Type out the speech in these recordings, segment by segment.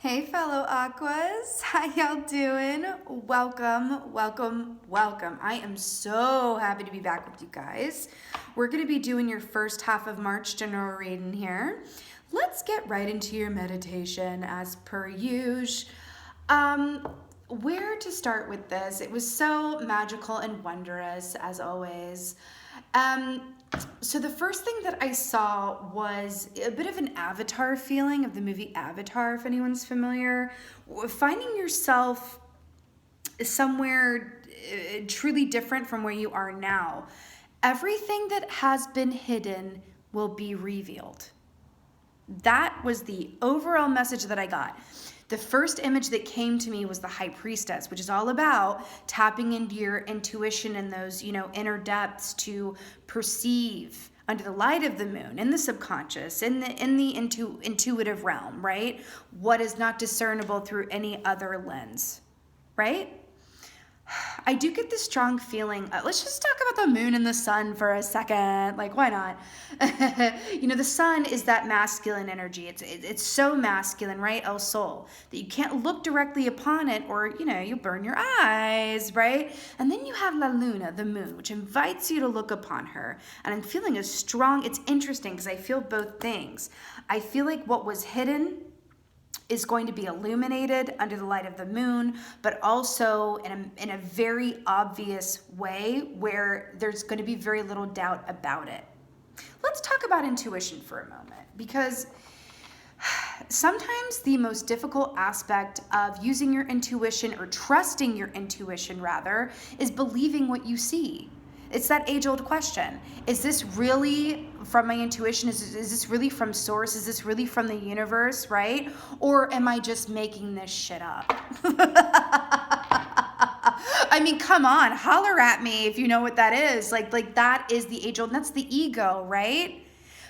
Hey fellow Aquas, how y'all doing? Welcome, welcome, welcome. I am so happy to be back with you guys. We're going to be doing your first half of March general reading here. Let's get right into your meditation as per usual. Where to start with this? It was so magical and wondrous as always. So the first thing that I saw was a bit of an Avatar feeling of the movie Avatar, if anyone's familiar. Finding yourself somewhere truly different from where you are now. Everything that has been hidden will be revealed. That was the overall message that I got. The first image that came to me was the High Priestess, which is all about tapping into your intuition and those, inner depths to perceive under the light of the moon, in the subconscious, in the intuitive realm, right? What is not discernible through any other lens, right? I do get this strong feeling. Let's just talk about the moon and the sun for a second. Like, why not? The sun is that masculine energy. It's so masculine, right? El Sol, that you can't look directly upon it or, you burn your eyes, right? And then you have La Luna, the moon, which invites you to look upon her. And I'm feeling it's interesting because I feel both things. I feel like what was hidden is going to be illuminated under the light of the moon, but also in a very obvious way where there's going to be very little doubt about it. Let's talk about intuition for a moment, because sometimes the most difficult aspect of using your intuition, or trusting your intuition rather, is believing what you see. It's that age-old question. Is this really from my intuition? Is this really from source? Is this really from the universe, right? Or am I just making this shit up? I mean, come on, holler at me if you know what that is. Like that is the age-old, and that's the ego, right?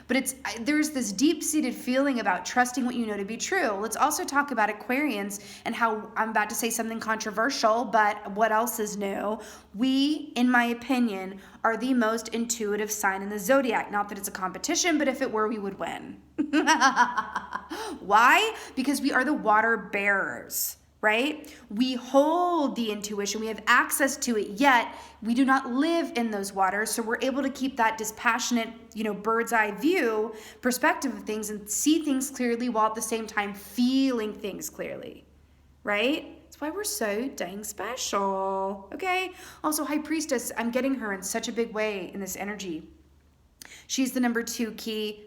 But there's this deep-seated feeling about trusting what you know to be true. Let's also talk about Aquarians and how I'm about to say something controversial, but what else is new? We, in my opinion, are the most intuitive sign in the zodiac. Not that it's a competition, but if it were, we would win. Why? Because we are the water bearers. Right? We hold the intuition, we have access to it, yet we do not live in those waters, so we're able to keep that dispassionate, bird's eye view perspective of things and see things clearly while at the same time feeling things clearly, right? That's why we're so dang special, okay? Also, High Priestess, I'm getting her in such a big way in this energy. She's the number 2 key,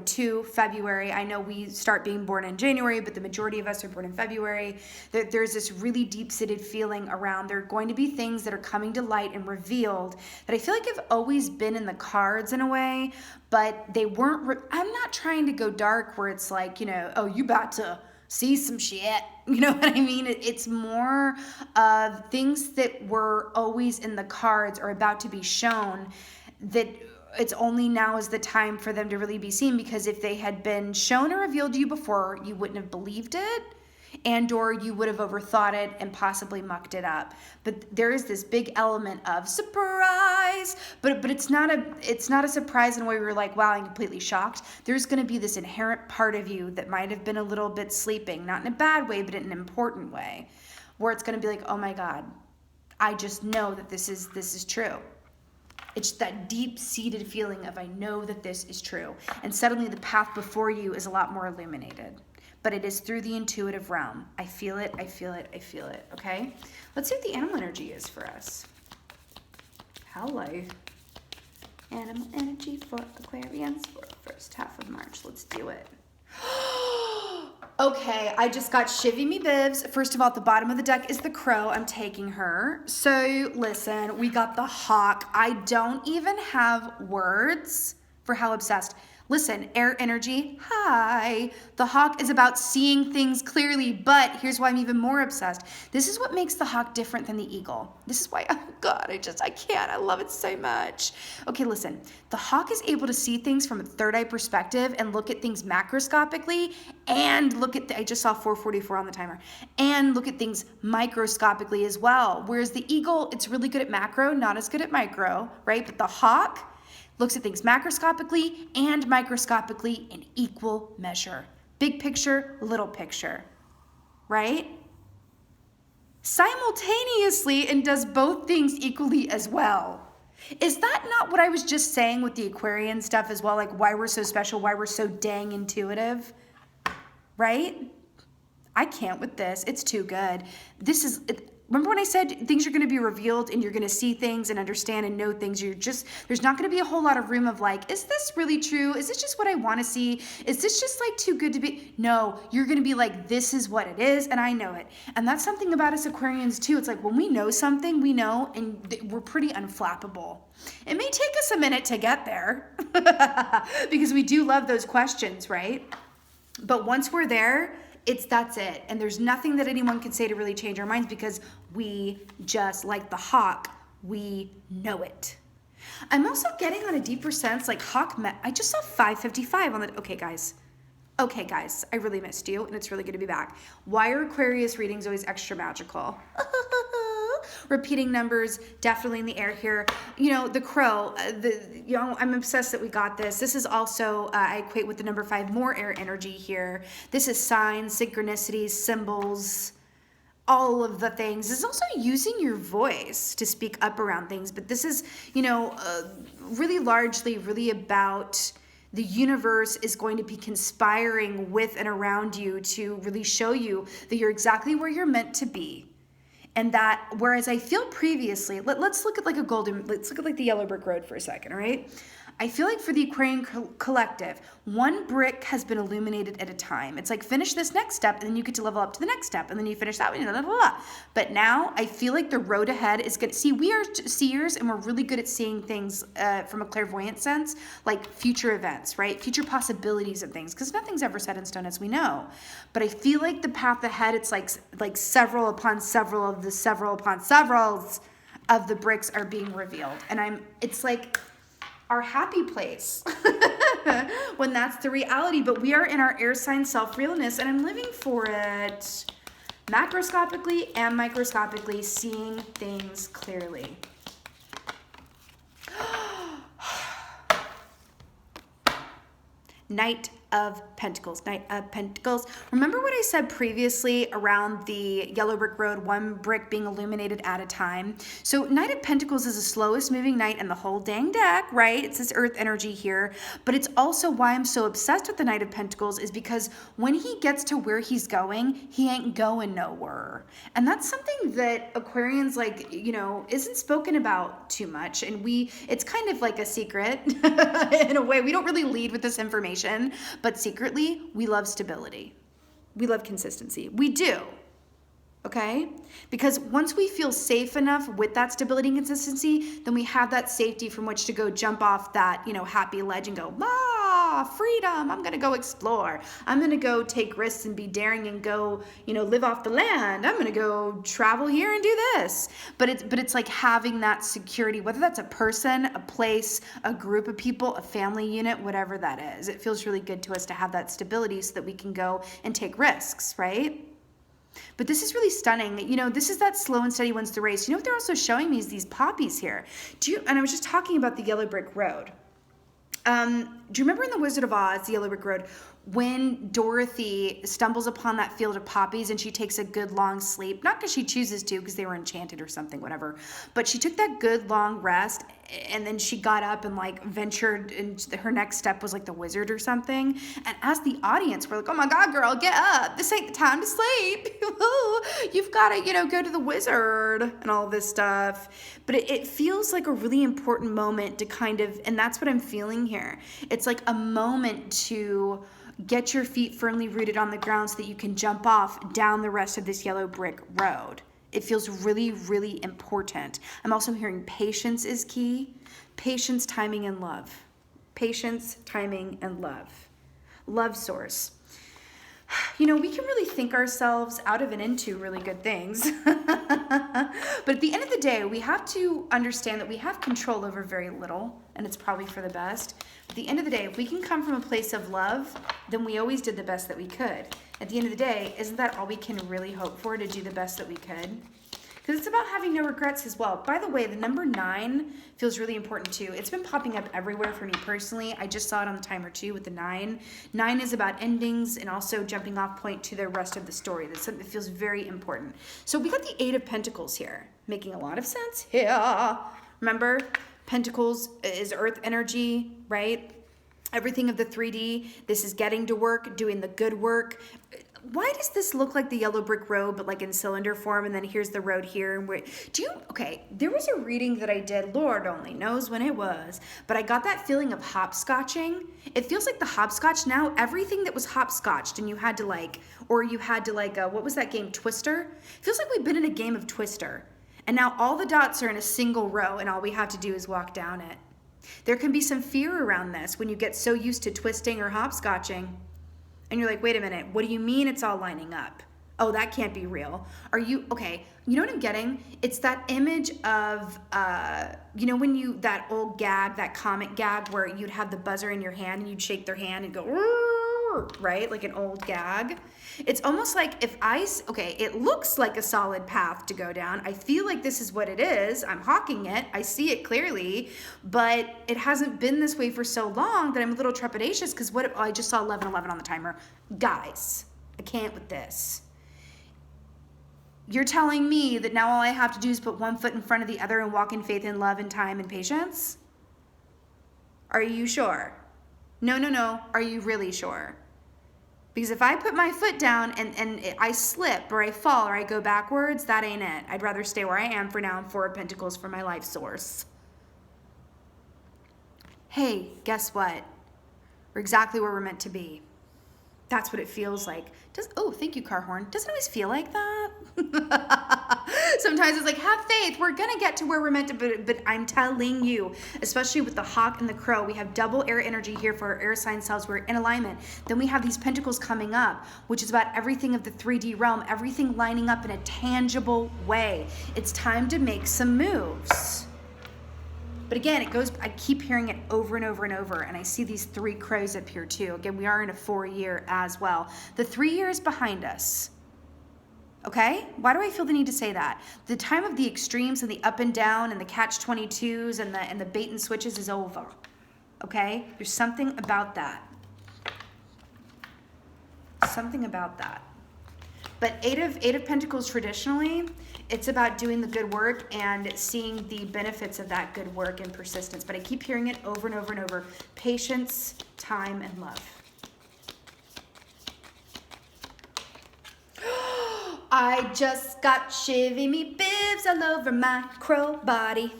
2 February. I know we start being born in January, but the majority of us are born in February. There's this really deep-seated feeling around there are going to be things that are coming to light and revealed that I feel like have always been in the cards in a way, but they weren't. I'm not trying to go dark where it's like, oh, you about to see some shit. You know what I mean? It's more of things that were always in the cards or about to be shown that it's only now is the time for them to really be seen, because if they had been shown or revealed to you before, you wouldn't have believed it, and or you would have overthought it and possibly mucked it up. But there is this big element of surprise, but it's not a surprise in a way where you're like, wow, I'm completely shocked. There's going to be this inherent part of you that might have been a little bit sleeping, not in a bad way, but in an important way, where it's going to be like, oh my God, I just know that this is true. It's that deep-seated feeling of I know that this is true. And suddenly the path before you is a lot more illuminated. But it is through the intuitive realm. I feel it, I feel it, I feel it, okay? Let's see what the animal energy is for us. Hello. Animal energy for Aquarians for the first half of March. Let's do it. Okay, I just got Shivy Me Bibs. First of all, at the bottom of the deck is the crow. I'm taking her. So listen, we got the hawk. I don't even have words for how obsessed. Listen, air energy, hi. The hawk is about seeing things clearly, but here's why I'm even more obsessed. This is what makes the hawk different than the eagle. This is why, oh God, I can't. I love it so much. Okay, listen. The hawk is able to see things from a third eye perspective and look at things macroscopically and look at, I just saw 4:44 on the timer, and look at things microscopically as well. Whereas the eagle, it's really good at macro, not as good at micro, right? But the hawk looks at things macroscopically and microscopically in equal measure. Big picture, little picture. right? Simultaneously, and does both things equally as well. Is that not what I was just saying with the Aquarian stuff as well? Like why we're so special, why we're so dang intuitive, right? I can't with this. It's too good. Remember when I said things are going to be revealed and you're going to see things and understand and know things? There's not going to be a whole lot of room of like, is this really true? Is this just what I want to see? Is this just like too good to be? No, you're going to be like, this is what it is and I know it. And that's something about us Aquarians too. It's like when we know something, we know, and we're pretty unflappable. It may take us a minute to get there because we do love those questions, right? But once we're there, that's it. And there's nothing that anyone can say to really change our minds because we just, like the hawk, we know it. I'm also getting on a deeper sense, like I just saw 555 on the, okay guys, I really missed you and it's really good to be back. Why are Aquarius readings always extra magical? Repeating numbers, definitely in the air here. You know, the crow, I'm obsessed that we got this. This is also, I equate with the number 5, more air energy here. This is signs, synchronicities, symbols, all of the things. This is also using your voice to speak up around things. But this is, really largely really about the universe is going to be conspiring with and around you to really show you that you're exactly where you're meant to be. And that, whereas I feel previously, let's look at like let's look at like the yellow brick road for a second, all right? I feel like for the Aquarian collective, one brick has been illuminated at a time. It's like finish this next step and then you get to level up to the next step and then you finish that one, blah, blah, blah. But now I feel like the road ahead is good. See, we are seers and we're really good at seeing things from a clairvoyant sense, like future events, right? Future possibilities of things, because nothing's ever set in stone as we know. But I feel like the path ahead, it's like several upon several of the several upon severals of the bricks are being revealed. And it's like our happy place when that's the reality, but we are in our air sign self-realness and I'm living for it macroscopically and microscopically, seeing things clearly. Knight of Pentacles, Knight of Pentacles. Remember what I said previously around the yellow brick road, one brick being illuminated at a time? So Knight of Pentacles is the slowest moving knight in the whole dang deck, right? It's this earth energy here, but it's also why I'm so obsessed with the Knight of Pentacles is because when he gets to where he's going, he ain't going nowhere. And that's something that Aquarians isn't spoken about too much. And it's kind of like a secret in a way. We don't really lead with this information, but secretly, we love stability. We love consistency. We do. Okay? Because once we feel safe enough with that stability and consistency, then we have that safety from which to go jump off that, happy ledge and go, freedom. I'm going to go explore. I'm going to go take risks and be daring and go, live off the land. I'm going to go travel here and do this. But it's like having that security, whether that's a person, a place, a group of people, a family unit, whatever that is. It feels really good to us to have that stability so that we can go and take risks, right? But this is really stunning. This is that slow and steady wins the race. What they're also showing me is these poppies here. And I was just talking about the yellow brick road. Do you remember in The Wizard of Oz, the yellow brick road, when Dorothy stumbles upon that field of poppies and she takes a good long sleep? Not because she chooses to, because they were enchanted or something, whatever. But she took that good long rest and then she got up and ventured, and her next step was the wizard or something. And as the audience, we're like, oh my God, girl, get up. This ain't the time to sleep. You've got to, go to the wizard and all this stuff. But it feels like a really important moment to kind of, and that's what I'm feeling here. It's like a moment to get your feet firmly rooted on the ground so that you can jump off down the rest of this yellow brick road. It feels really, really important. I'm also hearing patience is key. Patience, timing, and love. Patience, timing, and love. Love source. We can really think ourselves out of and into really good things. But at the end of the day, we have to understand that we have control over very little, and it's probably for the best. At the end of the day, if we can come from a place of love, then we always did the best that we could. At the end of the day, isn't that all we can really hope for, to do the best that we could? because it's about having no regrets as well. By the way, the number 9 feels really important too. It's been popping up everywhere for me personally. I just saw it on the timer too with the 9. 9 is about endings and also jumping off point to the rest of the story. That's something that feels very important. So we got the 8 of Pentacles here, making a lot of sense here. Remember, Pentacles is earth energy, right? Everything of the 3D. This is getting to work, doing the good work. Why does this look like the yellow brick road, but like in cylinder form? And then here's the road here. And okay, there was a reading that I did, Lord only knows when it was, but I got that feeling of hopscotching. It feels like the hopscotch now, everything that was hopscotched and you had to what was that game, Twister? It feels like we've been in a game of Twister. And now all the dots are in a single row and all we have to do is walk down it. There can be some fear around this when you get so used to twisting or hopscotching. And you're like, wait a minute, what do you mean it's all lining up? Oh, that can't be real. Okay, you know what I'm getting? It's that image of, when that old gag, that comic gag where you'd have the buzzer in your hand and you'd shake their hand and go, right? Like an old gag. It's almost like it looks like a solid path to go down. I feel like this is what it is. I'm hawking it. I see it clearly, but it hasn't been this way for so long that I'm a little trepidatious because I just saw 11:11 on the timer. Guys, I can't with this. You're telling me that now all I have to do is put one foot in front of the other and walk in faith and love and time and patience? Are you sure? No. Are you really sure? Because if I put my foot down and I slip or I fall or I go backwards, that ain't it. I'd rather stay where I am for now and 4 of Pentacles for my life source. Hey, guess what? We're exactly where we're meant to be. That's what it feels like. Thank you, car horn. Doesn't it always feel like that? Sometimes it's like, have faith. We're going to get to where we're meant to be. But I'm telling you, especially with the hawk and the crow, we have double air energy here for our air sign selves. We're in alignment. Then we have these pentacles coming up, which is about everything of the 3D realm, everything lining up in a tangible way. It's time to make some moves. But again, I keep hearing it over and over and over, and I see these 3 crows up here too. Again, we are in a 4-year as well. The 3 years behind us, okay? Why do I feel the need to say that? The time of the extremes and the up and down and the catch-22s and the bait and switches is over, okay? There's something about that. Something about that. But eight of Pentacles traditionally, it's about doing the good work and seeing the benefits of that good work and persistence. But I keep hearing it over and over and over. Patience, time, and love. I just got shivvy bibs all over my crow body.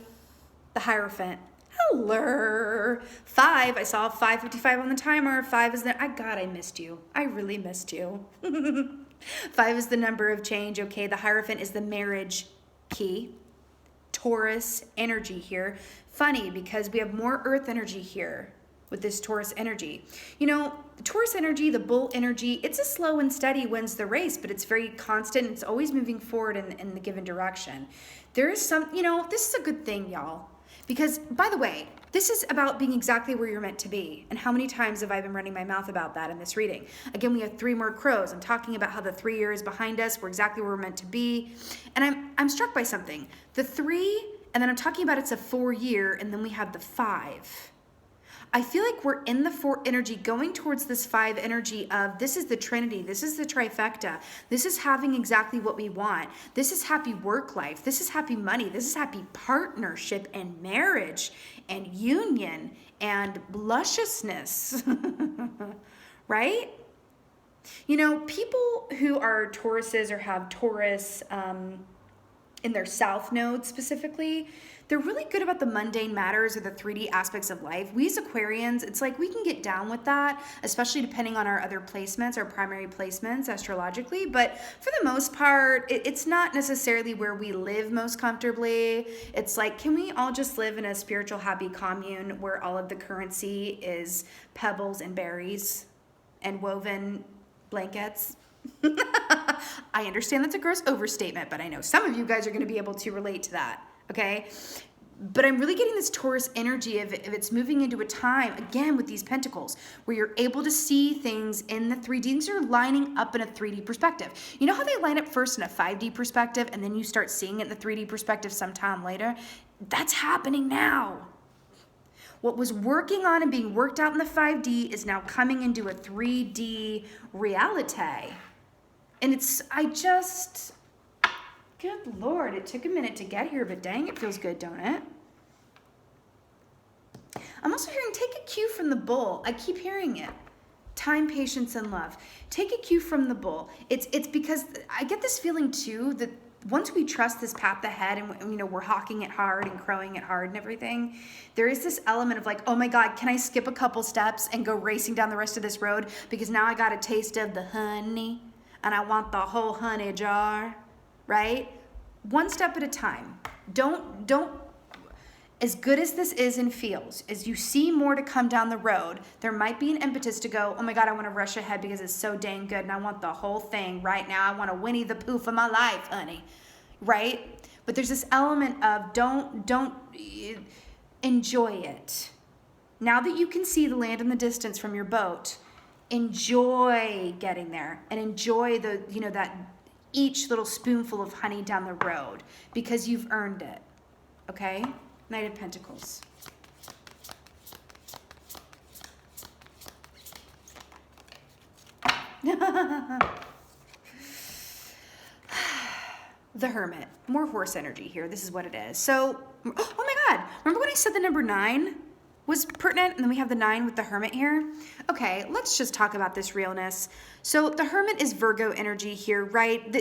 The Hierophant. Hello. 5. I saw 5:55 on the timer. 5 is there. I missed you. I really missed you. 5 is the number of change. Okay, the Hierophant is the marriage key. Taurus energy here. Funny because we have more earth energy here with this Taurus energy. The Taurus energy, the bull energy, it's a slow and steady wins the race, but it's very constant. It's always moving forward in the given direction. There is some, this is a good thing, y'all. Because, by the way, this is about being exactly where you're meant to be. And how many times have I been running my mouth about that in this reading? Again, we have 3 more crows. I'm talking about how the 3 years behind us, we're exactly where we're meant to be. And I'm struck by something. The 3, and then I'm talking about it's a 4-year, and then we have the 5. I feel like we're in the 4 energy going towards this 5 energy of this is the Trinity, this is the trifecta, this is having exactly what we want, this is happy work life, this is happy money, this is happy partnership and marriage and union and lusciousness, right? People who are Tauruses or have Taurus in their south node specifically, they're really good about the mundane matters or the 3D aspects of life. We as Aquarians, it's like we can get down with that, especially depending on our other placements, our primary placements astrologically. But for the most part, it's not necessarily where we live most comfortably. It's like, can we all just live in a spiritual happy commune where all of the currency is pebbles and berries and woven blankets? I understand that's a gross overstatement, but I know some of you guys are going to be able to relate to that. Okay, But I'm really getting this Taurus energy of it's moving into a time, again, with these pentacles, where you're able to see things in the 3D. Things are lining up in a 3D perspective. You know how they line up first in a 5D perspective, and then you start seeing it in the 3D perspective sometime later? That's happening now. What was working on and being worked out in the 5D is now coming into a 3D reality. And good Lord, it took a minute to get here, but dang, it feels good, don't it? I'm also hearing, take a cue from the bull. I keep hearing it. Time, patience, and love. Take a cue from the bull. It's because I get this feeling too that once we trust this path ahead and we're hawking it hard and crowing it hard and everything, there is this element of like, oh my God, can I skip a couple steps and go racing down the rest of this road? Because now I got a taste of the honey and I want the whole honey jar. Right? One step at a time. Don't, as good as this is and feels, as you see more to come down the road, there might be an impetus to go, oh my God, I want to rush ahead because it's so dang good and I want the whole thing right now. I want to Winnie the Pooh for my life, honey. Right? But there's this element of don't enjoy it. Now that you can see the land in the distance from your boat, enjoy getting there and enjoy the, that each little spoonful of honey down the road because you've earned it. Okay? Knight of Pentacles. The Hermit. More horse energy here. This is what it is. So, oh my God. Remember when I said the number 9 was pertinent, and then we have the 9 with the Hermit here? Okay, let's just talk about this realness. So the Hermit is Virgo energy here, right?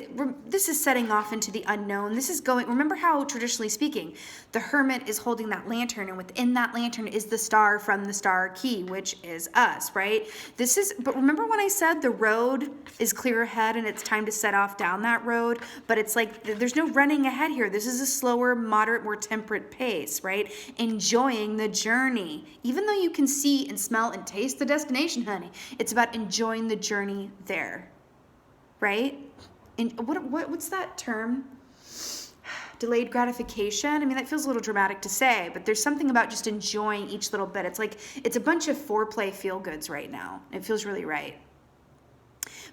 This is setting off into the unknown. This is going, remember how traditionally speaking, the Hermit is holding that lantern, and within that lantern is the star from the star key, which is us, right? But remember when I said the road is clear ahead and it's time to set off down that road, but it's like there's no running ahead here. This is a slower, moderate, more temperate pace, right? Enjoying the journey. Even though you can see and smell and taste the destination, honey, it's about enjoying the journey there, right? And what's that term? Delayed gratification. I mean, that feels a little dramatic to say, but there's something about just enjoying each little bit. It's like it's a bunch of foreplay feel goods right now. It feels really right.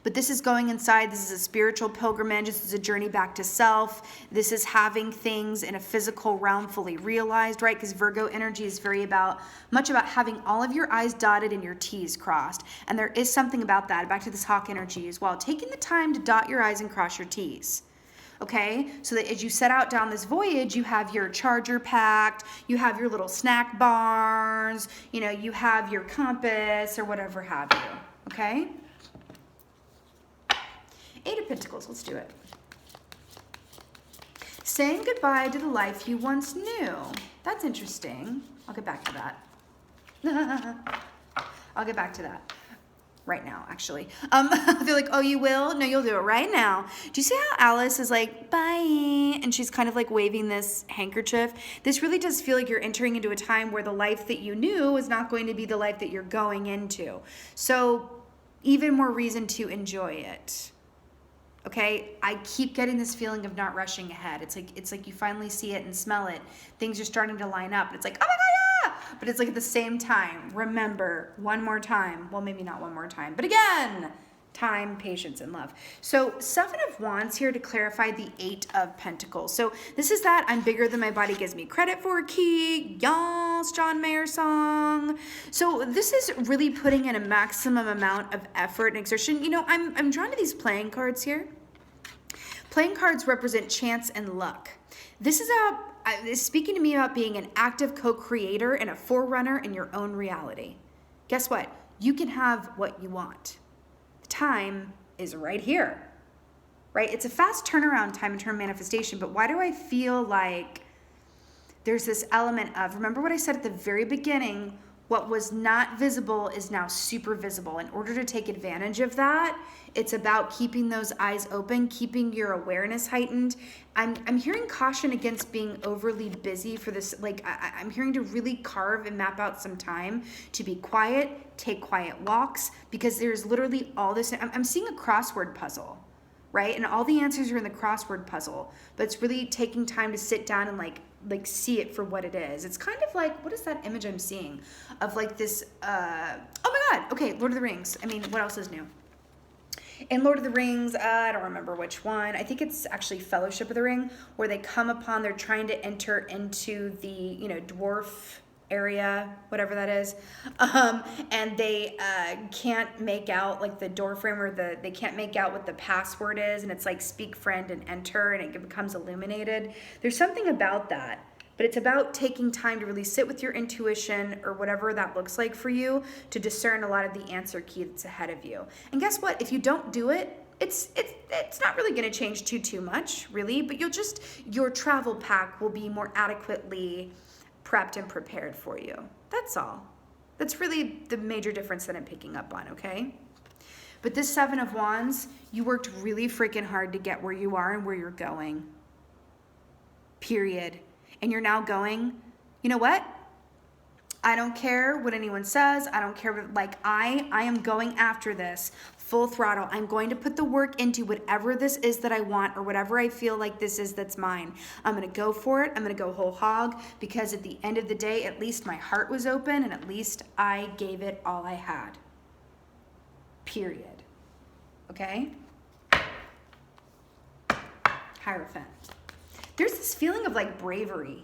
But this is going inside. This is a spiritual pilgrimage. This is a journey back to self. This is having things in a physical realm fully realized, right? Because Virgo energy is much about having all of your I's dotted and your T's crossed. And there is something about that, back to this hawk energy as well. Taking the time to dot your I's and cross your T's. Okay, so that as you set out down this voyage, you have your charger packed, you have your little snack bars, you have your compass or whatever have you. Okay? 8 of Pentacles, let's do it. Saying goodbye to the life you once knew. That's interesting. I'll get back to that. I'll get back to that right now, actually. They're like, oh, you will? No, you'll do it right now. Do you see how Alice is like, bye? And she's kind of like waving this handkerchief. This really does feel like you're entering into a time where the life that you knew is not going to be the life that you're going into. So even more reason to enjoy it. Okay, I keep getting this feeling of not rushing ahead. It's like you finally see it and smell it. Things are starting to line up. It's like, oh my God, yeah! But it's like at the same time, remember, one more time. Well, maybe not one more time, but again, time, patience, and love. So 7 of Wands here to clarify the 8 of Pentacles. So this is that I'm bigger than my body gives me credit for key. Y'all's John Mayer song. So this is really putting in a maximum amount of effort and exertion. I'm drawn to these playing cards here. Playing cards represent chance and luck. This is speaking to me about being an active co-creator and a forerunner in your own reality. Guess what? You can have what you want. Time is right here, right? It's a fast turnaround time in term manifestation, but why do I feel like there's this element of, remember what I said at the very beginning, what was not visible is now super visible. In order to take advantage of that, it's about keeping those eyes open, keeping your awareness heightened. I'm hearing caution against being overly busy for this. Like I'm hearing to really carve and map out some time to be quiet, take quiet walks, because there's literally all this. I'm seeing a crossword puzzle, right? And all the answers are in the crossword puzzle, but it's really taking time to sit down and like see it for what it is. It's kind of like, what is that image I'm seeing of like this, oh my God, okay, Lord of the Rings. I mean, what else is new? In Lord of the Rings, I don't remember which one. I think it's actually Fellowship of the Ring, where they come upon, they're trying to enter into the, you know, dwarf area, whatever that is, and they can't make out like the door frame, or they can't make out what the password is, and it's like speak friend and enter, and it becomes illuminated. There's something about that. But it's about taking time to really sit with your intuition, or whatever that looks like for you, to discern a lot of the answer key that's ahead of you. And guess what? If you don't do it, it's not really going to change too much, really. But your travel pack will be more adequately prepped and prepared for you. That's all. That's really the major difference that I'm picking up on, okay? But this Seven of Wands, you worked really freaking hard to get where you are and where you're going. Period. And you're now going, you know what? I don't care what anyone says. I don't care what, like, I am going after this full throttle. I'm going to put the work into whatever this is that I want, or whatever I feel like this is that's mine. I'm going to go for it. I'm going to go whole hog, because at the end of the day, at least my heart was open, and at least I gave it all I had. Period. Okay? Hierophant. There's this feeling of like bravery.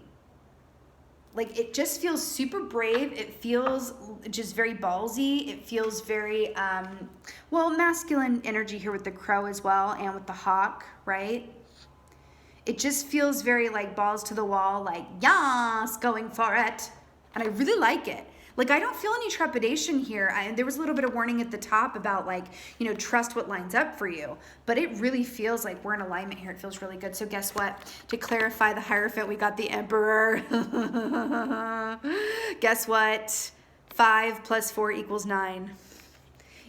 Like, it just feels super brave. It feels just very ballsy. It feels very, masculine energy here with the crow as well, and with the hawk, right? It just feels very like balls to the wall, like, yas, going for it. And I really like it. Like, I don't feel any trepidation here. There was a little bit of warning at the top about, like, you know, trust what lines up for you. But it really feels like we're in alignment here. It feels really good. So guess what? To clarify the Hierophant, we got the Emperor. Guess what? 5 plus 4 equals 9.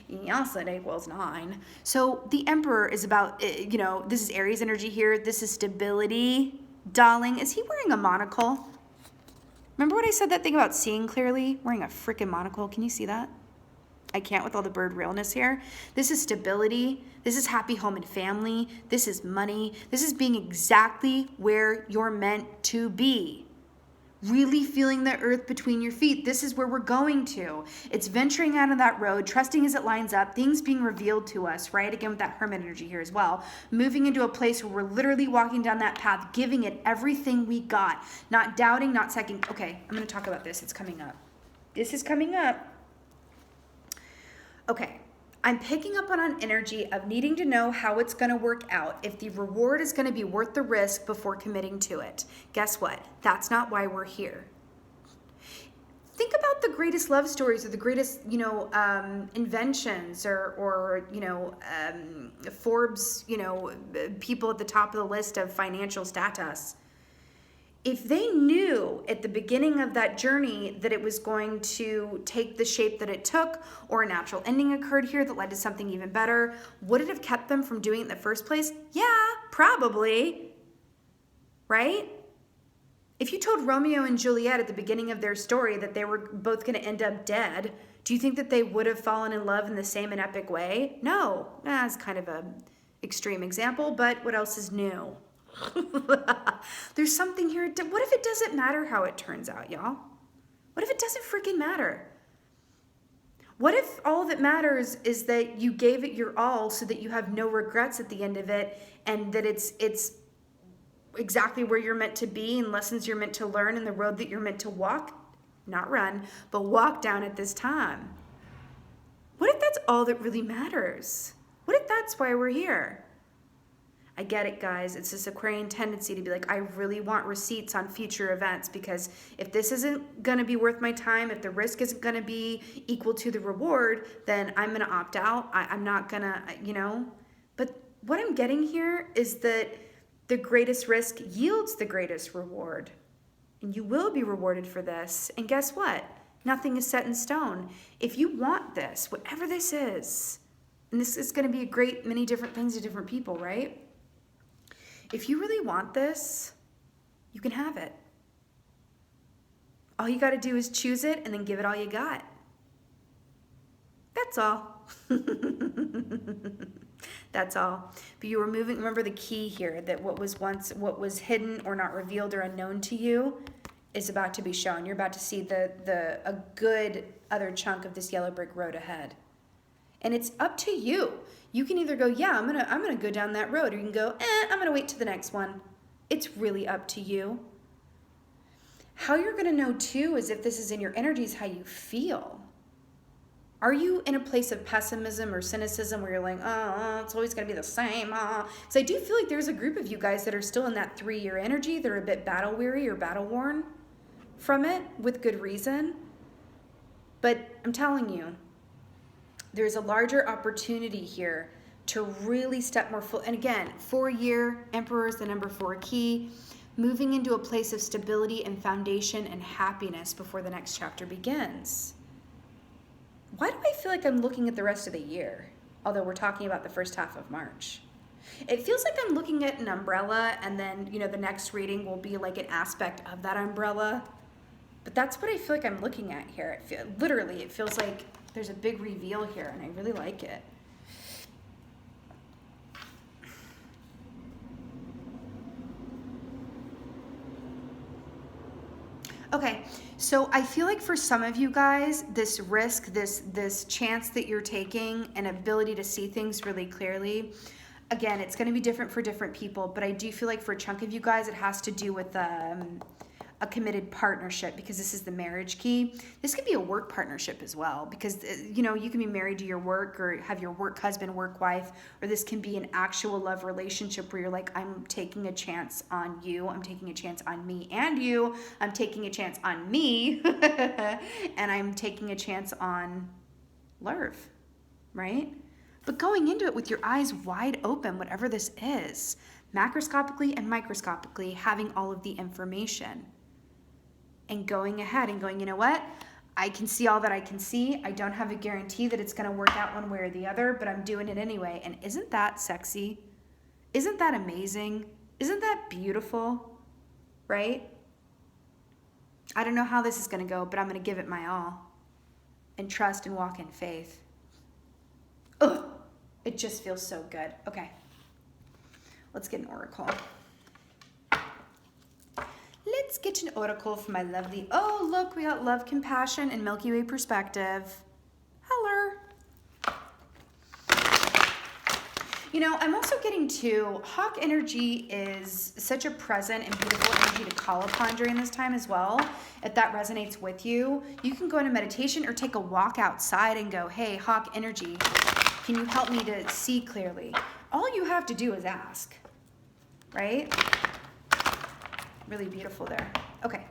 Yes, it equals 9. So the Emperor is about, you know, this is Aries energy here. This is stability. Darling, is he wearing a monocle? Remember what I said, that thing about seeing clearly? Wearing a freaking monocle. Can you see that? I can't with all the bird realness here. This is stability. This is happy home and family. This is money. This is being exactly where you're meant to be. Really feeling the earth between your feet. This is where we're going to. It's venturing out on that road, trusting as it lines up, things being revealed to us, right? Again, with that Hermit energy here as well. Moving into a place where we're literally walking down that path, giving it everything we got. Not doubting, not second. Okay, I'm going to talk about this. It's coming up. This is coming up. Okay. I'm picking up on an energy of needing to know how it's going to work out, if the reward is going to be worth the risk before committing to it. Guess what? That's not why we're here. Think about the greatest love stories, or the greatest, you know, inventions, or you know, Forbes, you know, people at the top of the list of financial status. If they knew at the beginning of that journey that it was going to take the shape that it took, or a natural ending occurred here that led to something even better, would it have kept them from doing it in the first place? Yeah, probably. Right? If you told Romeo and Juliet at the beginning of their story that they were both going to end up dead, do you think that they would have fallen in love in the same and epic way? No. That's kind of an extreme example, but what else is new? There's something here. What if it doesn't matter how it turns out, y'all? What if it doesn't freaking matter? What if all that matters is that you gave it your all, so that you have no regrets at the end of it, and that it's exactly where you're meant to be, and lessons you're meant to learn, and the road that you're meant to walk, not run, but walk down at this time? What if that's all that really matters? What if that's why we're here? I get it, guys. It's this Aquarian tendency to be like, I really want receipts on future events, because if this isn't going to be worth my time, if the risk isn't going to be equal to the reward, then I'm going to opt out. I'm not going to, you know. But what I'm getting here is that the greatest risk yields the greatest reward. And you will be rewarded for this. And guess what? Nothing is set in stone. If you want this, whatever this is, and this is going to be a great many different things to different people, right? If you really want this, you can have it. All you got to do is choose it, and then give it all you got. That's all. That's all. But you were moving, remember the key here, that what was hidden or not revealed or unknown to you is about to be shown. You're about to see a good other chunk of this yellow brick road ahead. And it's up to you. You can either go, yeah, I'm gonna go down that road, or you can go, I'm gonna wait to the next one. It's really up to you. How you're gonna know too is if this is in your energies, how you feel. Are you in a place of pessimism or cynicism where you're like, it's always going to be the same? So I do feel like there's a group of you guys that are still in that 3-year energy. They're a bit battle weary or battle worn from it with good reason. But I'm telling you, there's a larger opportunity here to really step more full. And again, 4-year, Emperor is the number 4 key, moving into a place of stability and foundation and happiness before the next chapter begins. Why do I feel like I'm looking at the rest of the year? Although we're talking about the first half of March. It feels like I'm looking at an umbrella, and then, the next reading will be like an aspect of that umbrella. But that's what I feel like I'm looking at here. Literally, it feels like there's a big reveal here, and I really like it. Okay, so I feel like for some of you guys, this risk, this chance that you're taking, an ability to see things really clearly, again, it's going to be different for different people, but I do feel like for a chunk of you guys, it has to do with a committed partnership, because this is the marriage key. This could be a work partnership as well, because you can be married to your work, or have your work husband, work wife, or this can be an actual love relationship where you're like, I'm taking a chance on you, I'm taking a chance on me and you, I'm taking a chance on me, and I'm taking a chance on love, right? But going into it with your eyes wide open, whatever this is, macroscopically and microscopically, having all of the information. And going ahead and going, you know what? I can see all that I can see. I don't have a guarantee that it's going to work out one way or the other, but I'm doing it anyway. And isn't that sexy? Isn't that amazing? Isn't that beautiful? Right? I don't know how this is going to go, but I'm going to give it my all and trust and walk in faith. Ugh, it just feels so good. Okay. Let's get an oracle. Let's get an oracle for my lovely, oh, look, we got love, compassion, and Milky Way perspective. Hello. I'm also getting to, Hawk energy is such a present and beautiful energy to call upon during this time as well. If that resonates with you, you can go into meditation or take a walk outside and go, hey, Hawk energy, can you help me to see clearly? All you have to do is ask, right? Really beautiful there. Okay.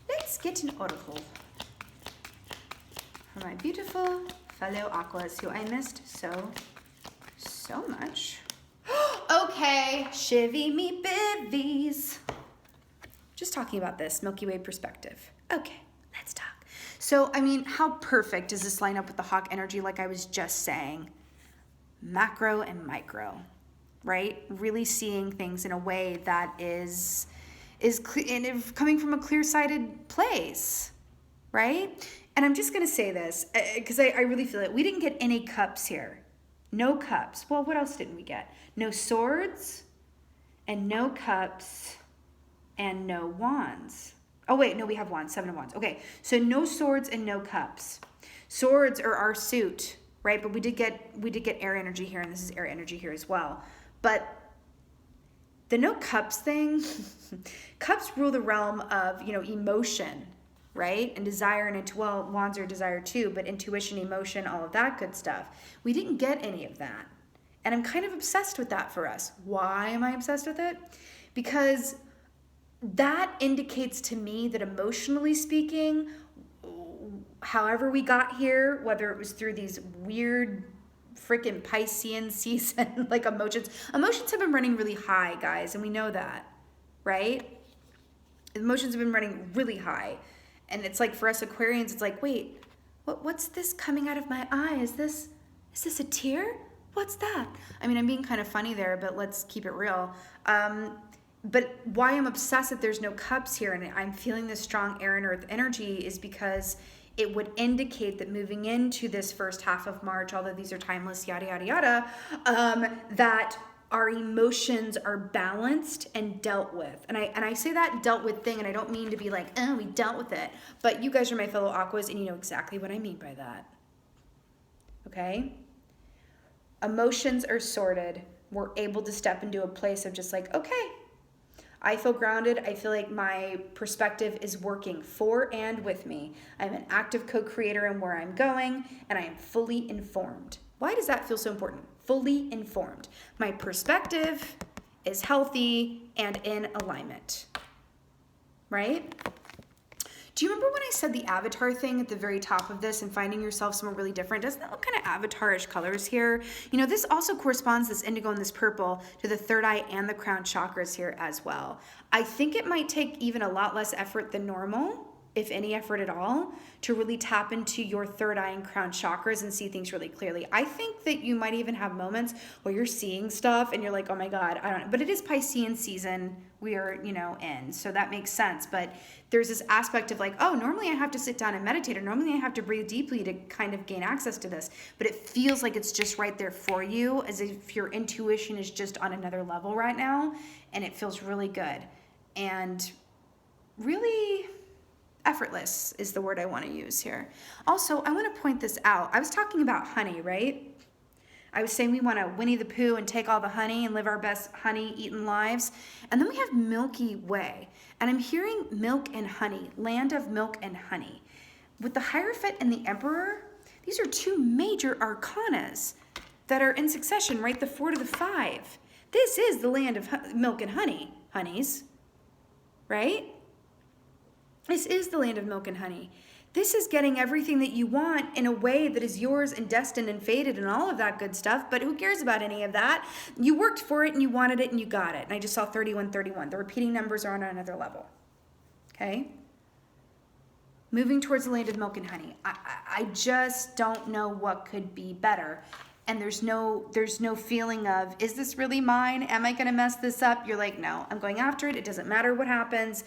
Let's get an oracle for my beautiful fellow Aquas who I missed so much. Okay, shivvy me bivvies. Just talking about this Milky Way perspective. Okay, let's talk. So, how perfect does this line up with the Hawk energy like I was just saying? Macro and micro. Right? Really seeing things in a way that is coming from a clear-sighted place, right? And I'm just going to say this because I really feel it. We didn't get any cups here. No cups. Well, what else didn't we get? No swords and no cups and no wands. Oh, wait, no, we have wands, 7 of wands. Okay, so no swords and no cups. Swords are our suit, right? But we did get air energy here, and this is air energy here as well. But the no cups thing, cups rule the realm of, emotion, right? And desire and wands are desire too, but intuition, emotion, all of that good stuff. We didn't get any of that. And I'm kind of obsessed with that for us. Why am I obsessed with it? Because that indicates to me that emotionally speaking, however we got here, whether it was through these weird freaking Piscean season, like emotions have been running really high, guys, and we know that, right? Emotions have been running really high, and it's like for us Aquarians, it's like, wait, what's this coming out of my eye? Is this a tear? What's that? I'm being kind of funny there, but let's keep it real. But why I'm obsessed that there's no cups here and I'm feeling this strong air and earth energy is because it would indicate that moving into this first half of March, although these are timeless, yada, yada, yada, that our emotions are balanced and dealt with. And I say that dealt with thing, and I don't mean to be like, oh, we dealt with it. But you guys are my fellow Aquas, and you know exactly what I mean by that. Okay? Emotions are sorted. We're able to step into a place of just like, okay, I feel grounded. I feel like my perspective is working for and with me. I'm an active co-creator in where I'm going, and I am fully informed. Why does that feel so important? Fully informed. My perspective is healthy and in alignment, right? Do you remember when I said the avatar thing at the very top of this and finding yourself somewhere really different? Doesn't that look kind of avatar-ish colors here? You know, this also corresponds, this indigo and this purple, to the third eye and the crown chakras here as well. I think it might take even a lot less effort than normal, if any effort at all, to really tap into your third eye and crown chakras and see things really clearly. I think that you might even have moments where you're seeing stuff and you're like, oh my God, I don't know. But it is Piscean season we are, you know, in. So that makes sense. But there's this aspect of like, oh, normally I have to sit down and meditate, or normally I have to breathe deeply to kind of gain access to this. But it feels like it's just right there for you, as if your intuition is just on another level right now. And it feels really good. And really effortless is the word I want to use here. Also, I want to point this out. I was talking about honey, right? I was saying we want to Winnie the Pooh and take all the honey and live our best honey-eaten lives. And then we have Milky Way. And I'm hearing milk and honey, land of milk and honey. With the Hierophant and the Emperor, these are two major arcanas that are in succession, right? The 4 to the 5. This is the land of milk and honey, honeys, right? This is the land of milk and honey. This is getting everything that you want in a way that is yours and destined and fated and all of that good stuff, but who cares about any of that? You worked for it and you wanted it and you got it. And I just saw 3131. The repeating numbers are on another level. Okay? Moving towards the land of milk and honey. I just don't know what could be better. And there's no feeling of, is this really mine? Am I going to mess this up? You're like, no, I'm going after it. It doesn't matter what happens.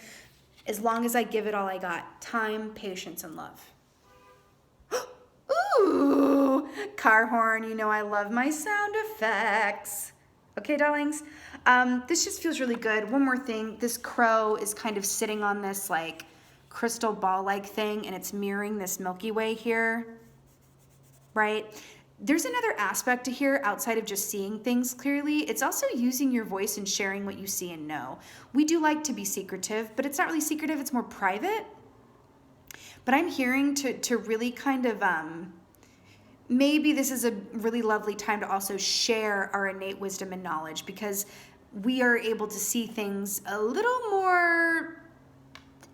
As long as I give it all I got. Time, patience, and love. Ooh, car horn. You know I love my sound effects. Okay, darlings? This just feels really good. One more thing. This crow is kind of sitting on this like crystal ball-like thing, and it's mirroring this Milky Way here, right? There's another aspect to here outside of just seeing things clearly. It's also using your voice and sharing what you see and know. We do like to be secretive, but it's not really secretive, it's more private. But I'm hearing to really kind of, maybe this is a really lovely time to also share our innate wisdom and knowledge, because we are able to see things a little more,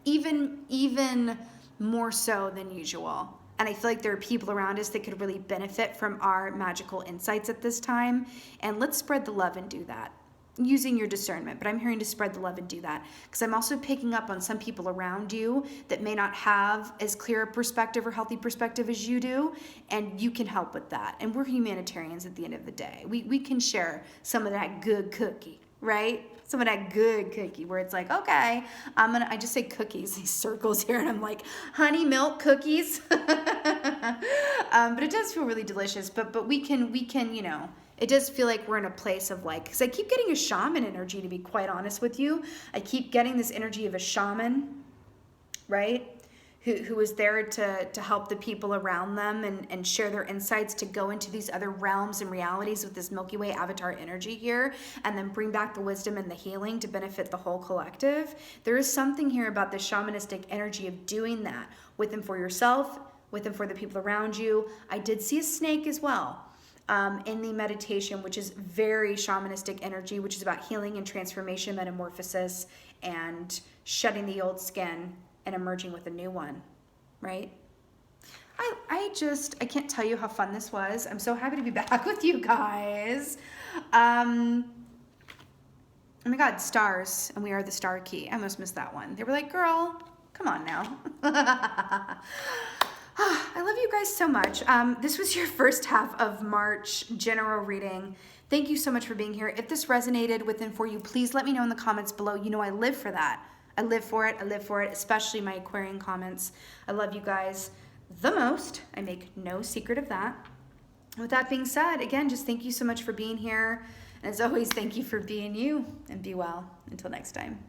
even more so than usual. And I feel like there are people around us that could really benefit from our magical insights at this time. And let's spread the love and do that using your discernment. But I'm hearing to spread the love and do that, because I'm also picking up on some people around you that may not have as clear a perspective or healthy perspective as you do. And you can help with that. And we're humanitarians at the end of the day. We can share some of that good cookie, right? Some of that good cookie where it's like, okay, I just say cookies, these circles here, and I'm like, honey milk cookies. But it does feel really delicious, but we can, you know, it does feel like we're in a place of like, because I keep getting a shaman energy, to be quite honest with you. I keep getting this energy of a shaman, right? Who is there to help the people around them and share their insights, to go into these other realms and realities with this Milky Way avatar energy here, and then bring back the wisdom and the healing to benefit the whole collective. There is something here about the shamanistic energy of doing that with and for yourself, with and for the people around you. I did see a snake as well in the meditation, which is very shamanistic energy, which is about healing and transformation, metamorphosis, and shedding the old skin and emerging with a new one, right? I can't tell you how fun this was. I'm so happy to be back with you guys. Oh my God, stars, and we are the star key. I almost missed that one. They were like, girl, come on now. I love you guys so much. This was your first half of March general reading. Thank you so much for being here. If this resonated with and for you, please let me know in the comments below. You know I live for that. I live for it. I live for it, especially my Aquarian comments. I love you guys. the most. I make no secret of that. With that being said, again, just thank you so much for being here. And as always, thank you for being you, and be well. Until next time.